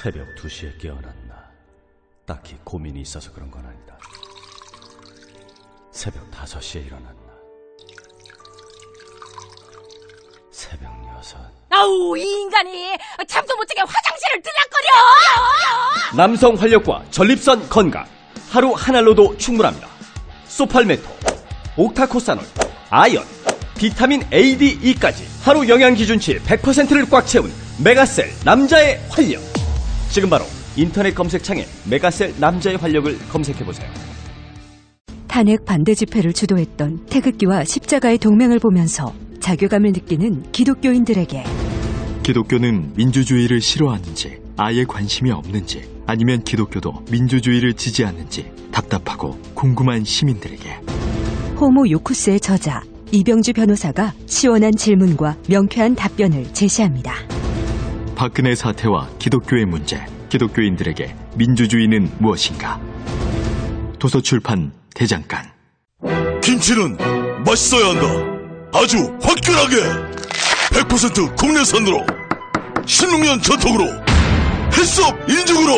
새벽 2시에 깨어났나. 딱히 고민이 있어서 그런 건 아니다. 새벽 5시에 일어났나. 새벽 6. 아우, 이 인간이 잠도 못 자게 화장실을 들락거려. 남성 활력과 전립선 건강. 하루 한 알로도 충분합니다. 소팔메토, 옥타코사놀, 아연, 비타민 A, D, E까지 하루 영양 기준치 100%를 꽉 채운 메가셀 남자의 활력. 지금 바로 인터넷 검색창에 메가셀 남자의 활력을 검색해보세요. 탄핵 반대 집회를 주도했던 태극기와 십자가의 동맹을 보면서 자괴감을 느끼는 기독교인들에게 기독교는 민주주의를 싫어하는지, 아예 관심이 없는지, 아니면 기독교도 민주주의를 지지하는지 답답하고 궁금한 시민들에게 호모 요쿠스의 저자 이병주 변호사가 시원한 질문과 명쾌한 답변을 제시합니다. 박근혜 사태와 기독교의 문제, 기독교인들에게 민주주의는 무엇인가? 도서출판 대장간. 김치는 맛있어야 한다. 아주 화끈하게 100% 국내산으로 16년 전통으로 햇섭 인증으로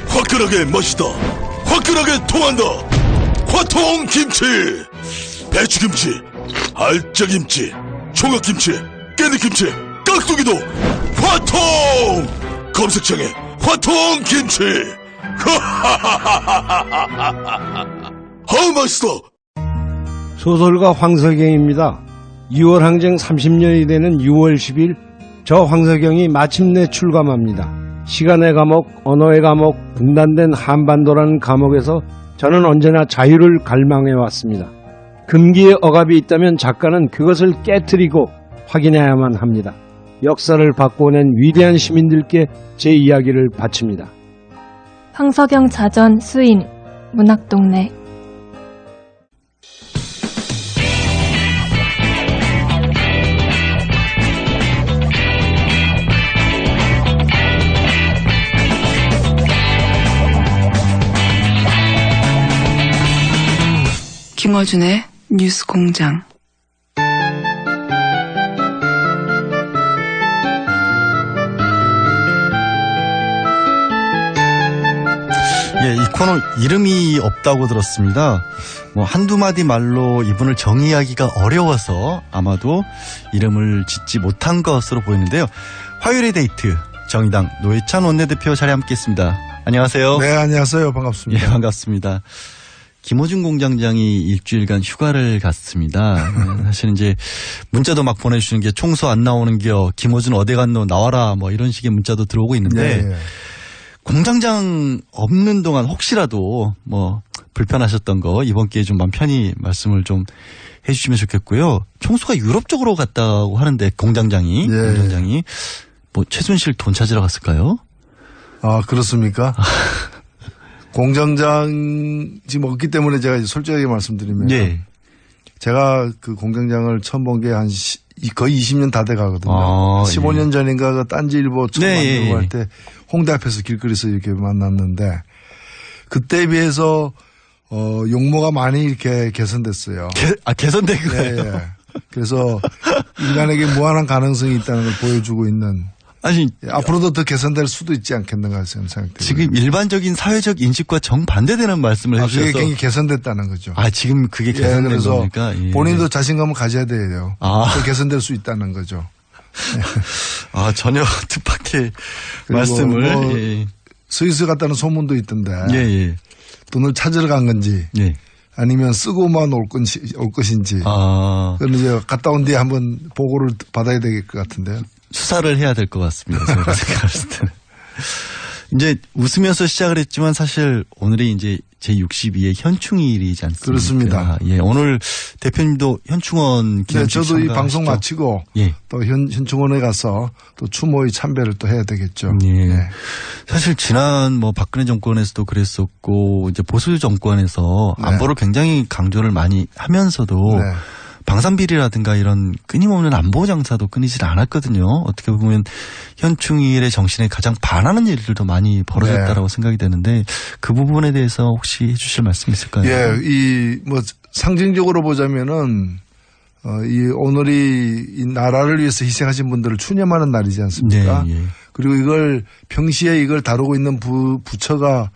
화끈하게 맛있다. 화끈하게 통한다. 화통김치. 배추김치, 알짜김치, 총각김치, 깻잎김치, 깍두기도 화통. 검색창에 화통김치. 아우 맛있어. 소설가 황석영입니다. 6월 항쟁 30년이 되는 6월 10일 저 황석영이 마침내 출감합니다. 시간의 감옥, 언어의 감옥, 분단된 한반도라는 감옥에서 저는 언제나 자유를 갈망해왔습니다. 금기의 억압이 있다면 작가는 그것을 깨트리고 확인해야만 합니다. 역사를 바꿔낸 위대한 시민들께 제 이야기를 바칩니다. 황석영 자전 수인 문학동네. 김어준의 뉴스공장. 예, 이 코너 이름이 없다고 들었습니다. 뭐 한두 마디 말로 이분을 정의하기가 어려워서 아마도 이름을 짓지 못한 것으로 보이는데요. 화요일의 데이트 정의당 노회찬 원내대표 자리에 함께했습니다. 안녕하세요. 네, 안녕하세요. 반갑습니다. 예, 반갑습니다. 김어준 공장장이 일주일간 휴가를 갔습니다. 사실 이제 문자도 막 보내주시는 게 총수 안 나오는겨, 김어준 어디 갔노, 나와라, 뭐 이런 식의 문자도 들어오고 있는데 네. 공장장 없는 동안 혹시라도 뭐 불편하셨던 거 이번 기회에 좀 마음 편히 말씀을 좀 해주시면 좋겠고요. 총수가 유럽 쪽으로 갔다고 하는데 공장장이 뭐 최순실 돈 찾으러 갔을까요? 아, 그렇습니까? 공장장 지금 없기 때문에 제가 이제 솔직하게 말씀드리면 제가 그 공장장을 처음 본 게 한 거의 20년 다 돼 가거든요. 15년 전인가 그 딴지일보 처음 만들고 할 때 홍대 앞에서 길거리에서 이렇게 만났는데 그때에 비해서 용모가 많이 이렇게 개선됐어요. 개선된 거예요? 예. 그래서 인간에게 무한한 가능성이 있다는 걸 보여주고 있는. 아니, 앞으로도 더 개선될 수도 있지 않겠는가 생각돼요. 지금 일반적인 사회적 인식과 정반대되는 말씀을 해주셔서. 그게 굉장히 개선됐다는 거죠. 지금 그게 개선된 겁니까? 예. 본인도 자신감을 가져야 돼요. 더 개선될 수 있다는 거죠. 전혀 뜻밖의 말씀을. 스위스 갔다는 소문도 있던데. 돈을 찾으러 간 건지. 아니면 쓰고만 올 것인지. 그럼 이제 갔다 온 뒤에 한번 보고를 받아야 될 것 같은데요. 수사를 해야 될 것 같습니다. 제가 생각했을 때는. 이제 웃으면서 시작을 했지만 사실 오늘이 이제 제62회 현충일이지 않습니까? 그렇습니다. 예, 오늘 대표님도 현충원 기념식 저도 이 방송 마치고 또 현충원에 가서 또 추모의 참배를 또 해야 되겠죠. 사실 지난 뭐 박근혜 정권에서도 그랬었고 이제 보수 정권에서 안보를 굉장히 강조를 많이 하면서도 방산비리라든가 이런 끊임없는 안보 장사도 끊이질 않았거든요. 어떻게 보면 현충일의 정신에 가장 반하는 일들도 많이 벌어졌다라고 생각이 되는데 그 부분에 대해서 혹시 해주실 말씀 있을까요? 이 뭐 상징적으로 보자면은 이 오늘이 이 나라를 위해서 희생하신 분들을 추념하는 날이지 않습니까? 그리고 이걸 평시에 이걸 다루고 있는 부처가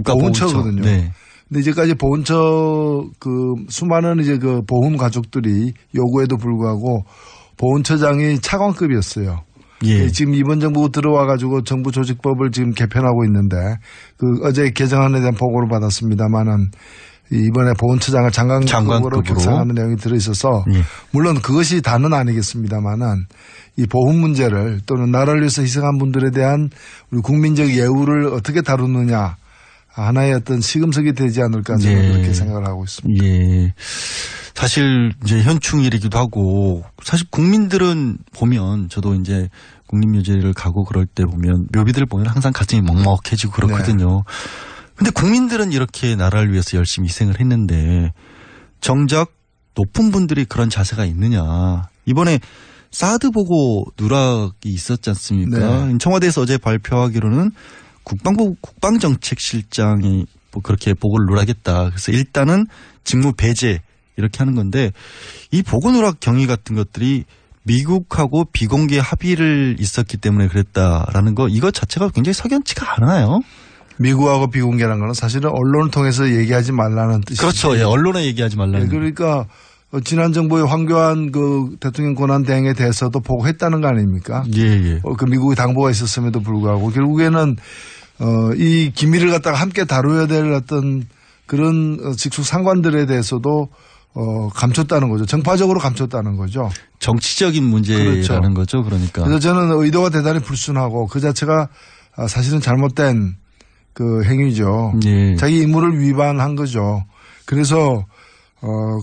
보훈처거든요. 네. 근데 이제까지 보훈처 그 수많은 이제 그 보훈 가족들이 요구에도 불구하고 보훈처장이 차관급이었어요. 예. 지금 이번 정부 들어와 가지고 정부 조직법을 지금 개편하고 있는데 그 어제 개정안에 대한 보고를 받았습니다만은 이번에 보훈처장을 장관급으로 격상하는 내용이 들어 있어서 예. 물론 그것이 다는 아니겠습니다만은 이 보훈 문제를 또는 나라를 위해서 희생한 분들에 대한 우리 국민적 예우를 어떻게 다루느냐 하나의 어떤 시금석이 되지 않을까 저는 예. 그렇게 생각을 하고 있습니다. 예. 사실 이제 현충일이기도 하고 사실 국민들은 보면 저도 이제 국립묘지를 가고 그럴 때 보면 묘비들 보면 항상 가슴이 먹먹해지고 그렇거든요. 네. 근데 국민들은 이렇게 나라를 위해서 열심히 희생을 했는데 정작 높은 분들이 그런 자세가 있느냐. 이번에 사드 보고 누락이 있었지 않습니까? 네. 청와대에서 어제 발표하기로는 국방부 국방정책실장이 뭐 그렇게 보고를 누락했다. 그래서 일단은 직무 배제 이렇게 하는 건데 이 보고 누락 경위 같은 것들이 미국하고 비공개 합의를 있었기 때문에 그랬다라는 거 이것 자체가 굉장히 석연치가 않아요. 미국하고 비공개라는 거는 사실은 언론을 통해서 얘기하지 말라는 뜻이죠. 그렇죠. 예, 언론에 얘기하지 말라는. 예, 그러니까 지난 정부의 황교안 그 대통령 권한 대행에 대해서도 보고했다는 거 아닙니까? 예, 예. 그 미국의 당부가 있었음에도 불구하고 결국에는 이 기밀을 갖다가 함께 다뤄야 될 어떤 그런 직속 상관들에 대해서도 감췄다는 거죠. 정파적으로 감췄다는 거죠. 정치적인 문제라는 그렇죠. 거죠. 그러니까. 그래서 저는 의도가 대단히 불순하고 그 자체가 사실은 잘못된 그 행위죠. 예. 자기 임무를 위반한 거죠. 그래서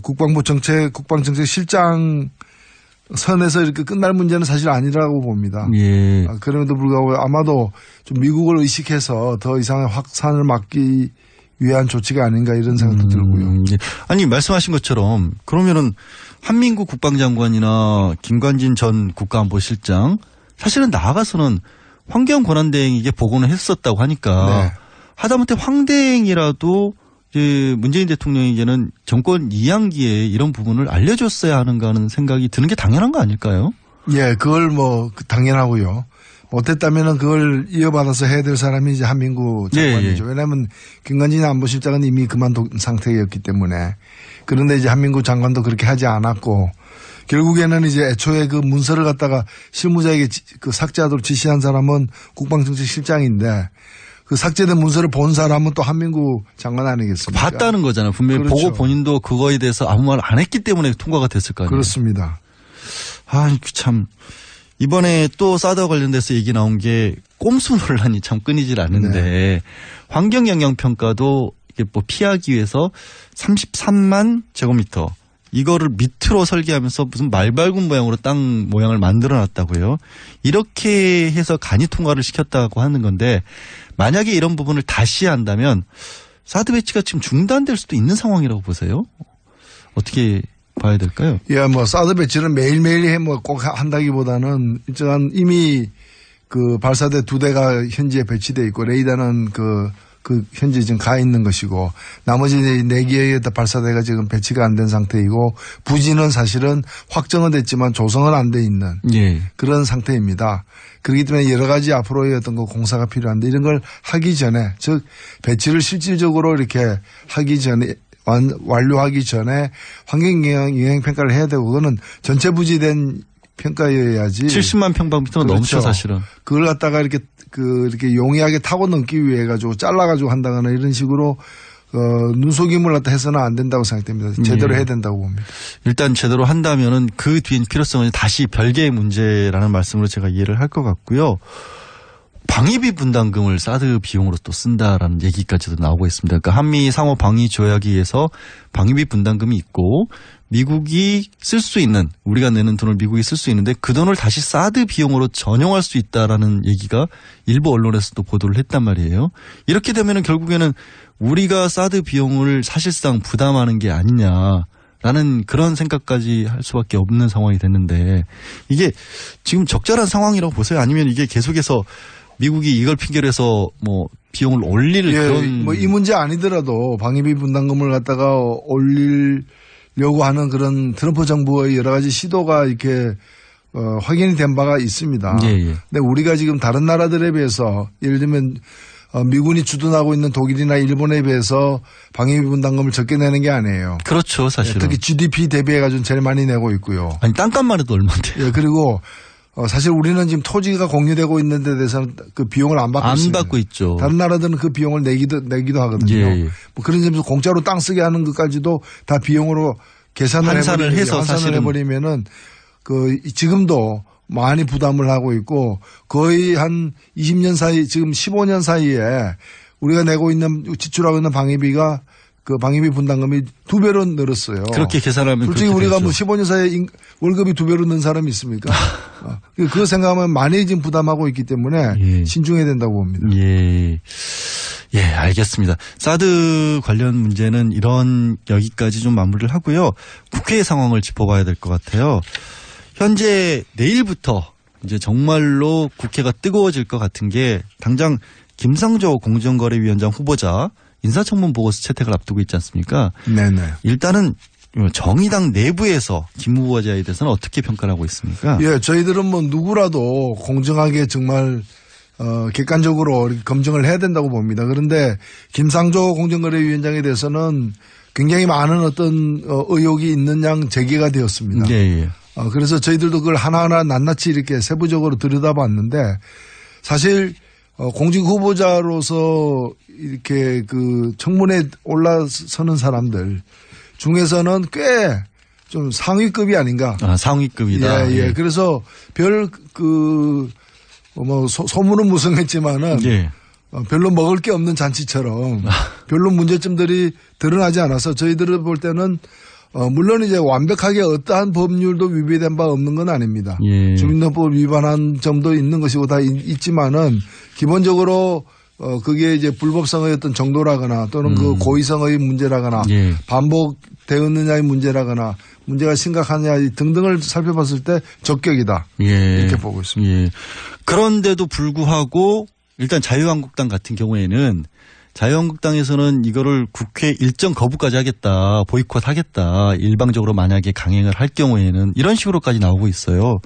국방부 국방정책실장 선에서 이렇게 끝날 문제는 사실 아니라고 봅니다. 예. 그럼에도 불구하고 아마도 좀 미국을 의식해서 더 이상의 확산을 막기 위한 조치가 아닌가 이런 생각도 들고요. 예. 아니 말씀하신 것처럼 그러면은 한민구 국방장관이나 김관진 전 국가안보실장 사실은 나아가서는 황교안 권한대행에게 보고는 했었다고 하니까 네. 하다못해 황대행이라도 이제 문재인 대통령에게는 정권 2학기에 이런 부분을 알려줬어야 하는가 하는 생각이 드는 게 당연한 거 아닐까요? 예, 그걸 뭐 당연하고요. 못했다면은 그걸 이어받아서 해야 될 사람이 이제 한민구 장관이죠. 예, 예. 왜냐하면 김관진 안보실장은 이미 그만둔 상태였기 때문에. 그런데 이제 한민구 장관도 그렇게 하지 않았고 결국에는 이제 애초에 그 문서를 갖다가 실무자에게 그 삭제하도록 지시한 사람은 국방정책실장인데 그 삭제된 문서를 본 사람은 또 한민구 장관 아니겠습니까? 봤다는 거잖아요. 분명히 그렇죠. 보고 본인도 그거에 대해서 아무 말 안 했기 때문에 통과가 됐을 거 아니에요. 그렇습니다. 아, 참. 이번에 또 사드와 관련돼서 얘기 나온 게 꼼수 논란이 참 끊이질 않는데 네. 환경영향평가도 이게 뭐 피하기 위해서 33만 제곱미터 이거를 밑으로 설계하면서 무슨 말발굽 모양으로 땅 모양을 만들어 놨다고요. 이렇게 해서 간이 통과를 시켰다고 하는 건데 만약에 이런 부분을 다시 한다면 사드 배치가 지금 중단될 수도 있는 상황이라고 보세요. 어떻게 봐야 될까요? 예, 뭐 사드 배치를 매일매일 해 뭐 꼭 한다기보다는 일정한 이미 그 발사대 2대가 현지에 배치돼 있고 레이더는 그 현재 지금 가 있는 것이고 나머지 4개의 발사대가 지금 배치가 안 된 상태이고 부지는 사실은 확정은 됐지만 조성은 안 돼 있는 예. 그런 상태입니다. 그렇기 때문에 여러 가지 앞으로의 어떤 그 공사가 필요한데 이런 걸 하기 전에 즉 배치를 실질적으로 이렇게 하기 전에 완료하기 전에 환경영향 평가를 해야 되고 그거는 전체 부지된 평가여야지. 70만 평방미터는 그렇죠. 넘죠 사실은. 그걸 갖다가 이렇게 용이하게 타고 넘기 위해 가지고 잘라가지고 한다거나 이런 식으로 눈속임을 갖다 해서는 안 된다고 생각됩니다. 제대로 해야 된다고 봅니다. 일단 제대로 한다면은 그 뒤엔 필요성은 다시 별개의 문제라는 말씀으로 제가 이해를 할 것 같고요. 방위비 분담금을 사드 비용으로 또 쓴다라는 얘기까지도 나오고 있습니다. 그러니까 한미 상호 방위 조약에 의해서 방위비 분담금이 있고 미국이 쓸 수 있는 우리가 내는 돈을 미국이 쓸 수 있는데 그 돈을 다시 사드 비용으로 전용할 수 있다라는 얘기가 일부 언론에서도 보도를 했단 말이에요. 이렇게 되면은 결국에는 우리가 사드 비용을 사실상 부담하는 게 아니냐라는 그런 생각까지 할 수밖에 없는 상황이 됐는데 이게 지금 적절한 상황이라고 보세요? 아니면 이게 계속해서 미국이 이걸 핑계로 해서 뭐 비용을 올릴 그런 뭐 이 문제 아니더라도 방위비 분담금을 갖다가 올리려고 하는 그런 트럼프 정부의 여러 가지 시도가 이렇게 확인이 된 바가 있습니다. 예. 근데 우리가 지금 다른 나라들에 비해서 예를 들면 미군이 주둔하고 있는 독일이나 일본에 비해서 방위비 분담금을 적게 내는 게 아니에요. 그렇죠, 사실은. 특히 GDP 대비해가지고 제일 많이 내고 있고요. 아니 땅값만 해도 얼마인데요? 예, 그리고 사실 우리는 지금 토지가 공유되고 있는 데 대해서는 그 비용을 안 받고 있습니다. 안 받고 있죠. 다른 나라들은 그 비용을 내기도 하거든요. 예. 뭐 그런 점에서 공짜로 땅 쓰게 하는 것까지도 다 비용으로 환산을 해서 사실은 해버리면은 지금도 많이 부담을 하고 있고 거의 한 20년 사이 지금 15년 사이에 우리가 내고 있는 지출하고 있는 방위비가 그 방위비 분담금이 2배로 늘었어요. 그렇게 계산하면 솔직히 우리가 뭐 15년 사이에 월급이 2배로 는 사람이 있습니까? 그거 생각하면 많이 지금 부담하고 있기 때문에 예. 신중해야 된다고 봅니다. 예. 예, 알겠습니다. 사드 관련 문제는 여기까지 좀 마무리를 하고요. 국회 상황을 짚어봐야 될 것 같아요. 현재 내일부터 이제 정말로 국회가 뜨거워질 것 같은 게 당장 김상조 공정거래위원장 후보자 인사청문 보고서 채택을 앞두고 있지 않습니까? 네네. 일단은 정의당 내부에서 김 후보자에 대해서는 어떻게 평가를 하고 있습니까? 예, 저희들은 뭐 누구라도 공정하게 정말 객관적으로 검증을 해야 된다고 봅니다. 그런데 김상조 공정거래위원장에 대해서는 굉장히 많은 어떤 의혹이 있는 양 제기가 되었습니다. 예. 그래서 저희들도 그걸 하나하나 낱낱이 이렇게 세부적으로 들여다봤는데 사실 공직 후보자로서 이렇게 그 청문회에 올라서는 사람들 중에서는 꽤 좀 상위급이 아닌가. 상위급이다. 예. 그래서 소문은 무성했지만은 예. 별로 먹을 게 없는 잔치처럼 별로 문제점들이 드러나지 않아서 저희들을 볼 때는 물론 이제 완벽하게 어떠한 법률도 위배된 바 없는 건 아닙니다. 예. 주민등록법 위반한 점도 있는 것이고 다 있지만은 기본적으로 그게 이제 불법성의 어떤 정도라거나 또는 그 고의성의 문제라거나 예. 반복되었느냐의 문제라거나 문제가 심각하냐 등등을 살펴봤을 때 적격이다. 예. 이렇게 보고 있습니다. 예. 그런데도 불구하고 일단 자유한국당 같은 경우에는 자유한국당에서는 이거를 국회 일정 거부까지 하겠다, 보이콧 하겠다, 일방적으로 만약에 강행을 할 경우에는 이런 식으로까지 나오고 있어요.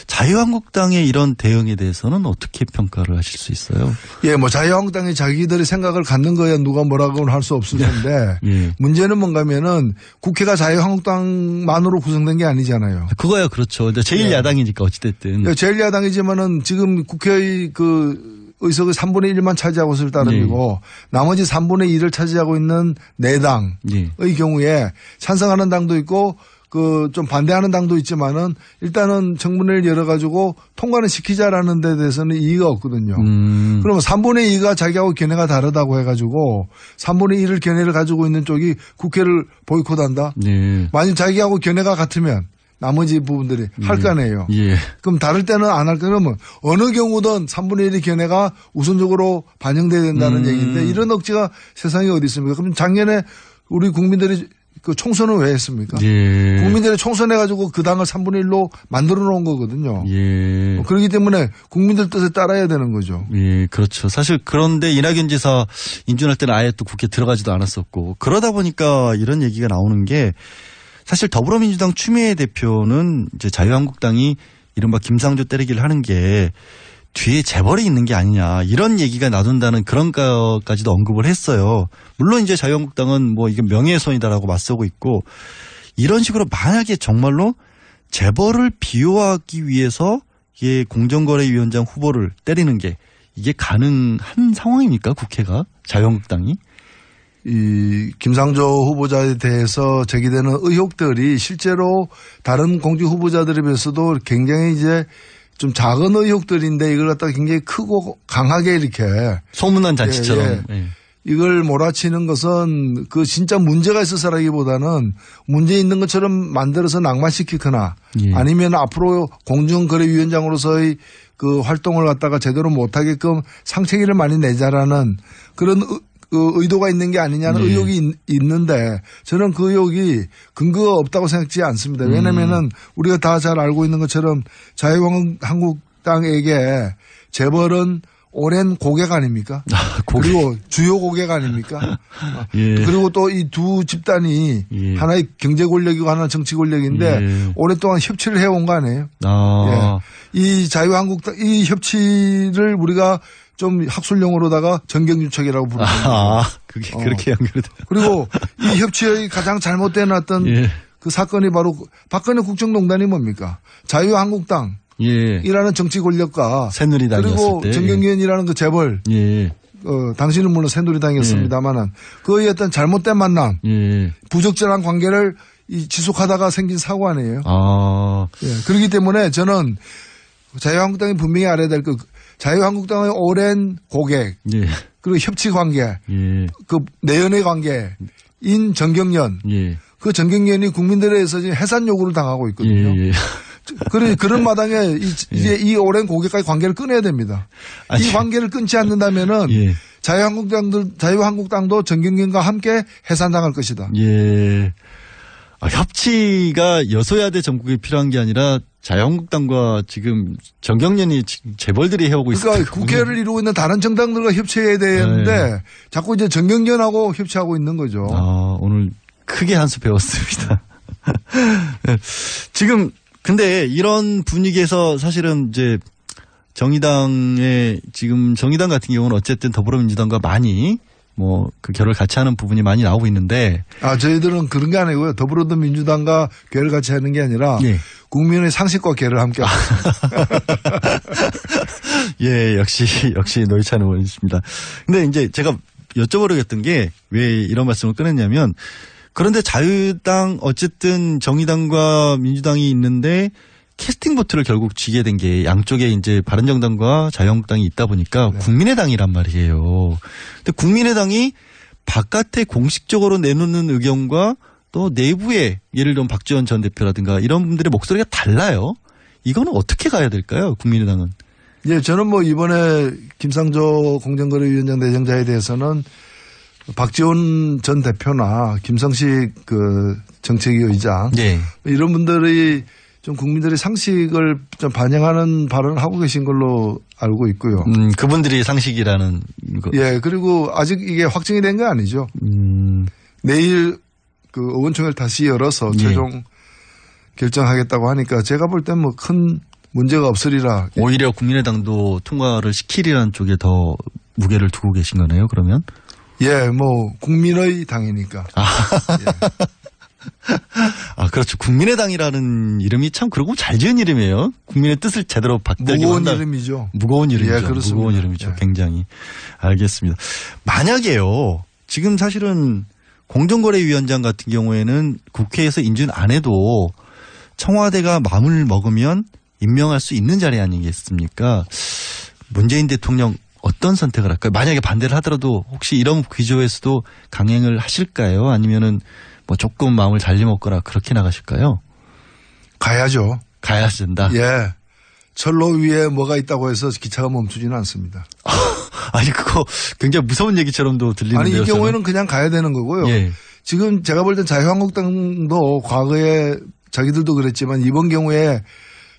자유한국당의 이런 대응에 대해서는 어떻게 평가를 하실 수 있어요? 예, 뭐 자유한국당이 자기들의 생각을 갖는 거야 누가 뭐라고는 할 수 없을 텐데 예. 문제는 뭔가면은 국회가 자유한국당만으로 구성된 게 아니잖아요. 그거야 그렇죠. 제일 야당이니까 어찌됐든. 제일 야당이지만은 지금 국회의 의석의 3분의 1만 차지하고 있을 따름이고 나머지 3분의 2를 차지하고 있는 4당의 경우에 찬성하는 당도 있고 좀 반대하는 당도 있지만은 일단은 청문회를 열어가지고 통과는 시키자라는 데 대해서는 이의가 없거든요. 그러면 3분의 2가 자기하고 견해가 다르다고 해가지고 3분의 1을 견해를 가지고 있는 쪽이 국회를 보이콧한다? 만약 자기하고 견해가 같으면 나머지 부분들이 할 거 아니에요. 예. 그럼 다를 때는 안 할 거면 어느 경우든 3분의 1의 견해가 우선적으로 반영돼야 된다는 얘기인데 이런 억지가 세상에 어디 있습니까? 그럼 작년에 우리 국민들이 그 총선을 왜 했습니까? 예. 국민들이 총선해가지고 그 당을 3분의 1로 만들어 놓은 거거든요. 예. 그렇기 때문에 국민들 뜻에 따라야 되는 거죠. 예, 그렇죠. 사실 그런데 이낙연 지사 인준할 때는 아예 또 국회 들어가지도 않았었고 그러다 보니까 이런 얘기가 나오는 게 사실 더불어민주당 추미애 대표는 이제 자유한국당이 이른바 김상조 때리기를 하는 게 뒤에 재벌이 있는 게 아니냐 이런 얘기가 나돈다는 그런 것까지도 언급을 했어요. 물론 이제 자유한국당은 뭐 이게 명예훼손이다라고 맞서고 있고 이런 식으로 만약에 정말로 재벌을 비호하기 위해서 이게 공정거래위원장 후보를 때리는 게 이게 가능한 상황입니까? 국회가 자유한국당이? 이 김상조 후보자에 대해서 제기되는 의혹들이 실제로 다른 공직 후보자들에 비해서도 굉장히 이제 좀 작은 의혹들인데 이걸 갖다가 굉장히 크고 강하게 이렇게 소문난 잔치처럼 이걸 몰아치는 것은 그 진짜 문제가 있어서라기보다는 문제 있는 것처럼 만들어서 낭만시키거나 아니면 앞으로 공정거래위원장으로서의 그 활동을 갖다가 제대로 못하게끔 상체기를 많이 내자라는 그런 의도가 있는 게 아니냐는 의혹이 있는데 저는 그 의혹이 근거가 없다고 생각지 않습니다. 왜냐면은 우리가 다 잘 알고 있는 것처럼 자유한국당에게 재벌은 오랜 고객 아닙니까? 그리고 주요 고객 아닙니까? 예. 그리고 또 이 두 집단이 예. 하나의 경제 권력이고 하나는 정치 권력인데 예. 오랫동안 협치를 해온 거 아니에요? 아. 예. 이 자유한국당 이 협치를 우리가 좀 학술용어로다가 정경유착이라고 부르는 거예요. 그게 그렇게 연결돼. 그리고 이 협치의 가장 잘못된 어떤 예. 그 사건이 바로 박근혜 국정농단이 뭡니까? 자유한국당. 예. 이라는 정치 권력과 새누리당이었을 그리고 때. 정경련이라는 그 재벌. 예. 당신은 물론 새누리당이었습니다만은 그의 어떤 잘못된 만남, 예. 부적절한 관계를 지속하다가 생긴 사고 아니에요. 예. 그렇기 때문에 저는 자유한국당이 분명히 알아야 될 그 자유한국당의 오랜 고객, 예. 그리고 협치 관계, 예. 그 내연의 관계인 정경련, 예. 그 정경련이 국민들에 의해서 지금 해산 요구를 당하고 있거든요. 예. 그런 마당에 이제 이 오랜 고객과의 관계를 끊어야 됩니다. 이 관계를 끊지 않는다면은 예. 자유한국당도 정경련과 함께 해산당할 것이다. 예. 협치가 여소야대 전국에 필요한 게 아니라 자유한국당과 지금 정경련이 재벌들이 해오고 있습니다. 그러니까 국회를 이루고 있는 다른 정당들과 협치해야 되는데 자꾸 이제 정경련하고 협치하고 있는 거죠. 오늘 크게 한 수 배웠습니다. 지금 근데 이런 분위기에서 사실은 이제 정의당의 지금 정의당 같은 경우는 어쨌든 더불어민주당과 많이 뭐 그 결을 같이 하는 부분이 많이 나오고 있는데. 저희들은 그런 게 아니고요. 더불어민주당과 결을 같이 하는 게 아니라 예. 국민의 상식과 결을 함께 하고 예, 역시 노회찬 의원이십니다. 근데 이제 제가 여쭤보려겠던 게 왜 이런 말씀을 꺼냈냐면 그런데 자유당 어쨌든 정의당과 민주당이 있는데 캐스팅 보트를 결국 쥐게 된 게 양쪽에 이제 바른정당과 자유한국당이 있다 보니까 국민의당이란 말이에요. 근데 국민의당이 바깥에 공식적으로 내놓는 의견과 또 내부에 예를 들면 박지원 전 대표라든가 이런 분들의 목소리가 달라요. 이거는 어떻게 가야 될까요? 국민의당은. 예, 저는 뭐 이번에 김상조 공정거래위원장 내정자에 대해서는 박지원 전 대표나 김성식 그 정책위 의장 이런 분들이 좀 국민들의 상식을 좀 반영하는 발언을 하고 계신 걸로 알고 있고요. 그분들이 상식이라는 거. 예, 그리고 아직 이게 확정이 된 게 아니죠. 내일 그 의원총회를 다시 열어서 최종 결정하겠다고 하니까 제가 볼 땐 뭐 큰 문제가 없으리라. 오히려 국민의당도 통과를 시키리라는 쪽에 더 무게를 두고 계신 거네요, 그러면? 예, 뭐 국민의 당이니까. 그렇죠. 국민의당이라는 이름이 참 그러고 잘 지은 이름이에요. 국민의 뜻을 제대로 받들기 무거운 이름이죠. 무거운 이름이죠. 예, 그렇습니다. 무거운 이름이죠. 굉장히. 알겠습니다. 만약에요. 지금 사실은 공정거래위원장 같은 경우에는 국회에서 인준 안 해도 청와대가 마음을 먹으면 임명할 수 있는 자리 아니겠습니까? 문재인 대통령 어떤 선택을 할까요? 만약에 반대를 하더라도 혹시 이런 기조에서도 강행을 하실까요? 아니면은 뭐 조금 마음을 잘리 먹거나 그렇게 나가실까요? 가야죠. 가야 된다. 예. 철로 위에 뭐가 있다고 해서 기차가 멈추지는 않습니다. 아니 그거 굉장히 무서운 얘기처럼도 들리는데요. 아니 이 경우에는 그냥 가야 되는 거고요. 예. 지금 제가 볼 땐 자유한국당도 과거에 자기들도 그랬지만 이번 경우에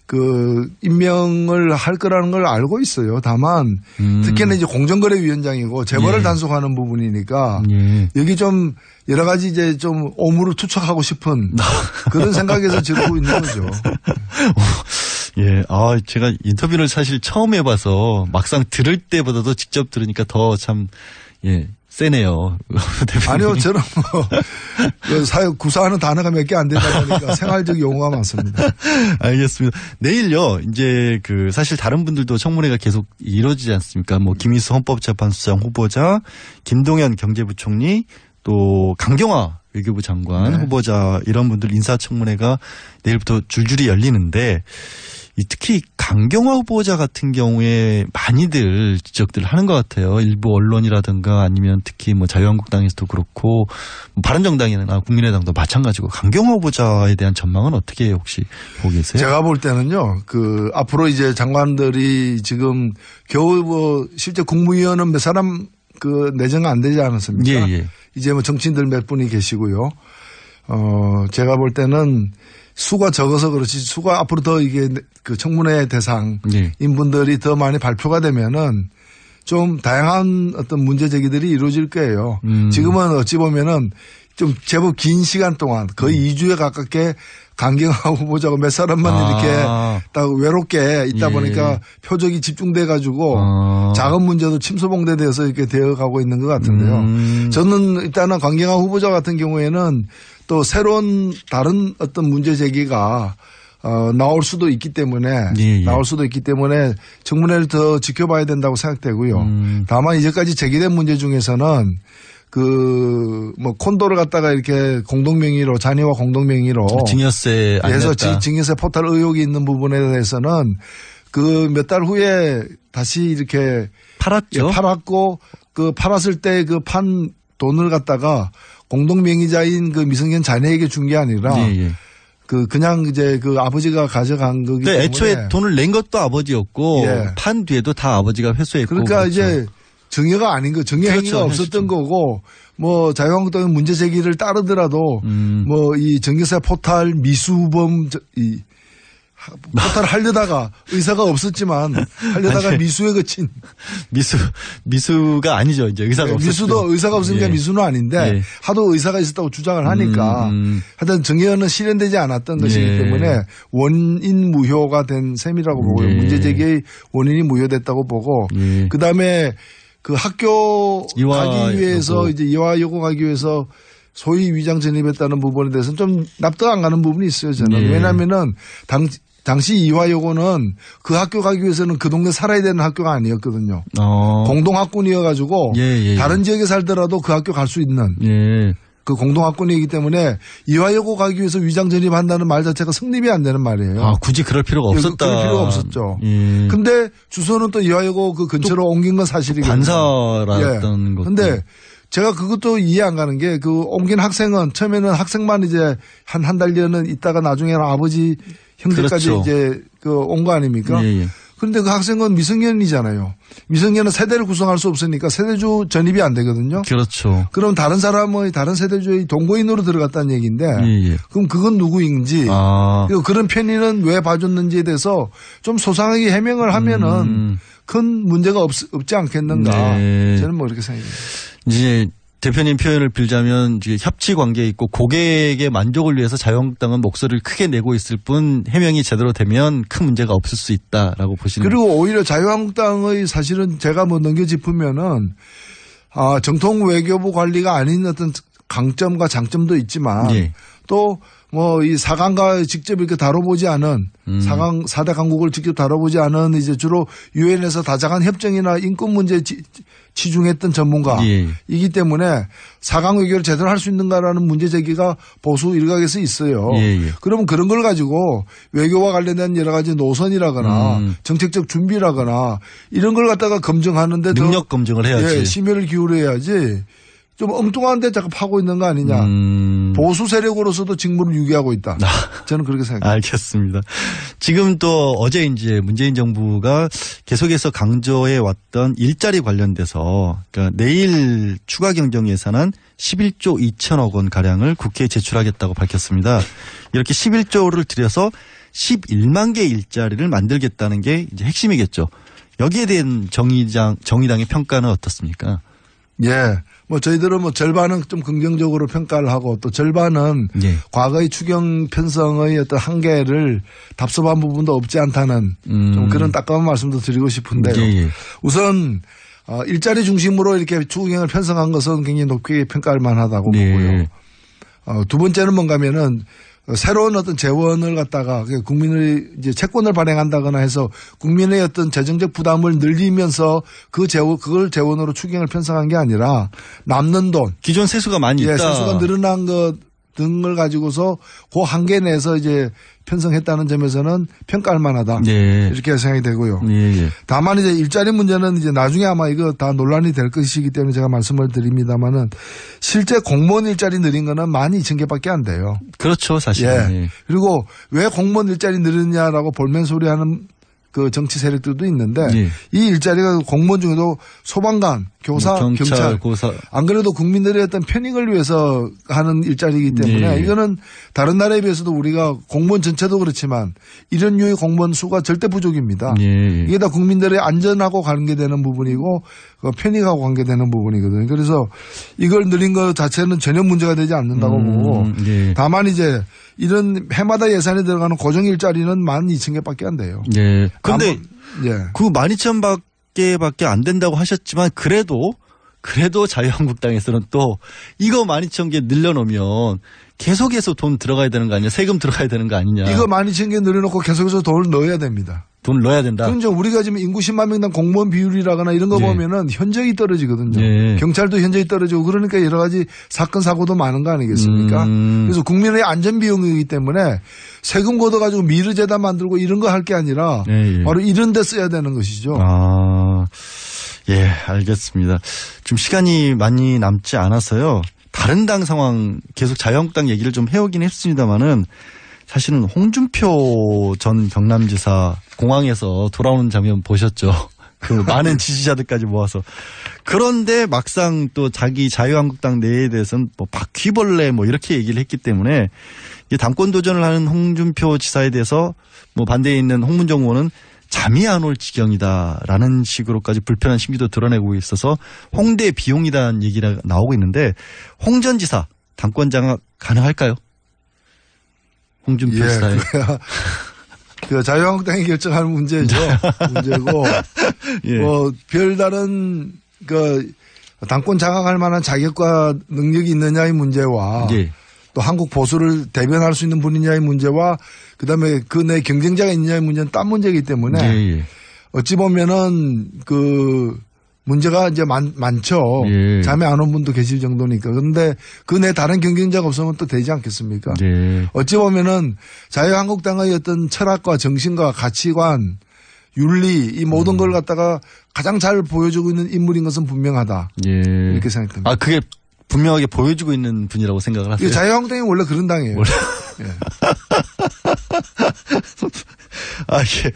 그 임명을 할 거라는 걸 알고 있어요. 다만 특히나 이제 공정거래위원장이고 재벌을 단속하는 부분이니까 여기 좀 여러 가지 이제 좀 오물을 투척하고 싶은 그런 생각에서 지르고 있는 거죠. 예, 제가 인터뷰를 사실 처음 해봐서 막상 들을 때보다도 직접 들으니까 더 참 세네요. 아니요, 저는 사회 구사하는 단어가 몇 개 안 되다 보니까 생활적 용어가 많습니다. 알겠습니다. 내일요, 이제 사실 다른 분들도 청문회가 계속 이루어지지 않습니까? 뭐 김희수 헌법재판소장 후보자, 김동연 경제부총리, 또 강경화 외교부 장관 후보자 이런 분들 인사청문회가 내일부터 줄줄이 열리는데 특히 강경화 후보자 같은 경우에 많이들 지적들을 하는 것 같아요. 일부 언론이라든가 아니면 특히 뭐 자유한국당에서도 그렇고 바른정당이나 국민의당도 마찬가지고 강경화 후보자에 대한 전망은 어떻게 혹시 보고 계세요? 제가 볼 때는요. 앞으로 이제 장관들이 지금 겨우 실제 국무위원은 몇 사람 내정 안 되지 않았습니까? 예. 이제 뭐 정치인들 몇 분이 계시고요. 제가 볼 때는 수가 적어서 그렇지 수가 앞으로 더 이게 청문회 대상인 분들이 더 많이 발표가 되면은 좀 다양한 어떤 문제 제기들이 이루어질 거예요. 지금은 어찌 보면은 좀 제법 긴 시간 동안 거의 2주에 가깝게 강경화 후보자가 몇 사람만 이렇게 딱 외롭게 있다 보니까 표적이 집중돼 가지고 작은 문제도 침소봉대돼서 이렇게 되어가고 있는 것 같은데요. 저는 일단은 강경화 후보자 같은 경우에는 또 새로운 다른 어떤 문제 제기가 나올 수도 있기 때문에 청문회를 더 지켜봐야 된다고 생각되고요. 다만 이제까지 제기된 문제 중에서는 뭐 콘도를 갖다가 이렇게 공동명의로 자녀와 공동명의로 증여세 안 해서 냈다. 증여세 포탈 의혹이 있는 부분에 대해서는 그 몇 달 후에 다시 이렇게 팔았죠. 팔았고 그 팔았을 때 그 판 돈을 갖다가 공동명의자인 그 미성년 자녀에게 준 게 아니라 그냥 이제 그 아버지가 가져간 거기 때문에 애초에 돈을 낸 것도 아버지였고 판 뒤에도 다 아버지가 회수했고 그러니까 그렇죠. 이제 정여가 아닌 거 정여 행위가 없었던 거고 뭐 자유한국당의 문제 제기를 따르더라도 뭐 이 증여세 포탈 미수범 이 포탈 하려다가 의사가 없었지만 하려다가 미수에 그친 미수가 아니죠. 이제 의사가 없었죠. 미수도 의사가 없으니까 미수는 아닌데 하도 의사가 있었다고 주장을 하니까 하여튼 정여는 실현되지 않았던 것이기 때문에 원인 무효가 된 셈이라고 보고요. 문제 제기의 원인이 무효됐다고 보고 그다음에 그 학교 가기 위해서 이제 이화 여고 가기 위해서 소위 위장 전입했다는 부분에 대해서는 좀 납득 안 가는 부분이 있어요. 저는 왜냐하면은 당시 이화여고는 그 학교 가기 위해서는 그 동네 살아야 되는 학교가 아니었거든요. 공동학군이어가지고 다른 지역에 살더라도 그 학교 갈 수 있는 그 공동학군이기 때문에 이화여고 가기 위해서 위장 전입한다는 말 자체가 성립이 안 되는 말이에요. 굳이 그럴 필요가 없었다. 그럴 필요가 없었죠. 근데 주소는 또 이화여고 그 근처로 옮긴 건 사실이거든요. 반사라던 것. 근데 제가 그것도 이해 안 가는 게 그 옮긴 학생은 처음에는 학생만 이제 한 달여는 있다가 나중에는 아버지 형제까지 이제 그 온 거 아닙니까? 그런데 그 학생은 미성년이잖아요. 미성년은 세대를 구성할 수 없으니까 세대주 전입이 안 되거든요. 그렇죠. 그럼 다른 사람의 다른 세대주의 동거인으로 들어갔다는 얘기인데 그럼 그건 누구인지 그리고 그런 편의는 왜 봐줬는지에 대해서 좀 소상하게 해명을 하면은 큰 문제가 없지 않겠는가. 저는 뭐 이렇게 생각합니다. 이제 대표님 표현을 빌자면 이제 협치 관계에 있고 고객의 만족을 위해서 자유한국당은 목소리를 크게 내고 있을 뿐 해명이 제대로 되면 큰 문제가 없을 수 있다라고 보시는. 그리고 오히려 자유한국당의 사실은 제가 뭐 넘겨짚으면은 정통 외교부 관리가 아닌 어떤 강점과 장점도 있지만 또 뭐 이 4강과 직접 이렇게 다뤄보지 않은 4강 4대 강국을 직접 다뤄보지 않은 이제 주로 유엔에서 다자간 협정이나 인권 문제에 치중했던 전문가이기 때문에 4강 외교를 제대로 할 수 있는가라는 문제 제기가 보수 일각에서 있어요. 그러면 그런 걸 가지고 외교와 관련된 여러 가지 노선이라거나 정책적 준비라거나 이런 걸 갖다가 검증하는데 능력 검증을 해야지. 심혈을 기울여야지. 좀 엉뚱한 데 자꾸 파고 있는 거 아니냐. 보수 세력으로서도 직무를 유기하고 있다. 저는 그렇게 생각합니다. 알겠습니다. 지금 또 어제 이제 문재인 정부가 계속해서 강조해 왔던 일자리 관련돼서 그러니까 내일 추가 경정 예산안 11조 2천억 원 가량을 국회에 제출하겠다고 밝혔습니다. 이렇게 11조를 들여서 11만 개 일자리를 만들겠다는 게 이제 핵심이겠죠. 여기에 대한 정의당의 평가는 어떻습니까? 뭐 저희들은 뭐 절반은 좀 긍정적으로 평가를 하고 또 절반은 과거의 추경 편성의 어떤 한계를 답습한 부분도 없지 않다는 좀 그런 따끔한 말씀도 드리고 싶은데요. 우선 일자리 중심으로 이렇게 추경을 편성한 것은 굉장히 높게 평가할 만하다고 보고요. 두 번째는 뭔가면은 새로운 어떤 재원을 갖다가 국민의 이제 채권을 발행한다거나 해서 국민의 어떤 재정적 부담을 늘리면서 그걸 재원으로 추경을 편성한 게 아니라 남는 돈. 기존 세수가 많이 있다. 세수가 늘어난 것 등을 가지고서 그 한계 내에서 이제 편성했다는 점에서는 평가할 만하다. 이렇게 생각이 되고요. 다만 이제 일자리 문제는 이제 나중에 아마 이거 다 논란이 될 것이기 때문에 제가 말씀을 드립니다만은 실제 공무원 일자리 늘린 거는 12,000개밖에 안 돼요. 그렇죠, 사실. 그리고 왜 공무원 일자리 늘었냐라고 볼멘 소리하는 그 정치 세력들도 있는데 예. 이 일자리가 공무원 중에도 소방관, 교사, 경찰 고사. 안 그래도 국민들의 어떤 편익을 위해서 하는 일자리이기 때문에 예. 이거는 다른 나라에 비해서도 우리가 공무원 전체도 그렇지만 이런 류의 공무원 수가 절대 부족입니다. 예. 이게 다 국민들의 안전하고 관계되는 부분이고 편익하고 관계되는 부분이거든요. 그래서 이걸 늘린 것 자체는 전혀 문제가 되지 않는다고 보고 예. 다만 이제 이런 해마다 예산이 들어가는 고정 일자리는 12,000개밖에 안 돼요. 예. 근데 예. 그 12,000개밖에 안 된다고 하셨지만 그래도 자유한국당에서는 또 이거 12,000개 늘려놓으면 계속해서 돈 들어가야 되는 거 아니냐, 세금 들어가야 되는 거 아니냐. 이거 12,000개 늘려놓고 계속해서 돈을 넣어야 됩니다. 돈을 넣어야 된다. 그럼 우리가 지금 인구 10만 명당 공무원 비율이라거나 이런 거 예. 보면은 현저히 떨어지거든요. 예. 경찰도 현저히 떨어지고 그러니까 여러 가지 사건 사고도 많은 거 아니겠습니까? 그래서 국민의 안전 비용이기 때문에 세금 걷어가지고 미르재단 만들고 이런 거 할 게 아니라 예. 바로 이런 데 써야 되는 것이죠. 아, 예, 알겠습니다. 지금 시간이 많이 남지 않아서요. 다른 당 상황 계속 자유한국당 얘기를 좀 해오긴 했습니다만은 사실은 홍준표 전 경남지사 공항에서 돌아오는 장면 보셨죠? 그 많은 지지자들까지 모아서. 그런데 막상 또 자기 자유한국당 내에 대해서는 뭐 바퀴벌레 뭐 이렇게 얘기를 했기 때문에 이 당권 도전을 하는 홍준표 지사에 대해서 뭐 반대에 있는 홍문정 의원은 잠이 안 올 지경이다라는 식으로까지 불편한 심기도 드러내고 있어서 홍대 비용이다는 얘기가 나오고 있는데 홍 전 지사 당권 장악 가능할까요? 홍준표 지사의. 그 자유한국당이 결정하는 문제죠. 문제고 예. 뭐 별다른 그 당권 장악할 만한 자격과 능력이 있느냐의 문제와 예. 또 한국 보수를 대변할 수 있는 분이냐의 문제와 그다음에 그 내 경쟁자가 있느냐의 문제는 딴 문제이기 때문에 예. 어찌 보면은 그 문제가 이제 많죠. 예. 잠에 안 온 분도 계실 정도니까. 그런데 그 내 다른 경쟁자가 없으면 또 되지 않겠습니까? 예. 어찌 보면은 자유한국당의 어떤 철학과 정신과 가치관, 윤리 이 모든 걸 갖다가 가장 잘 보여주고 있는 인물인 것은 분명하다. 예. 이렇게 생각됩니다. 아, 그게 분명하게 보여주고 있는 분이라고 생각을 하세요? 자유한국당이 원래 그런 당이에요. 예. 아, 예.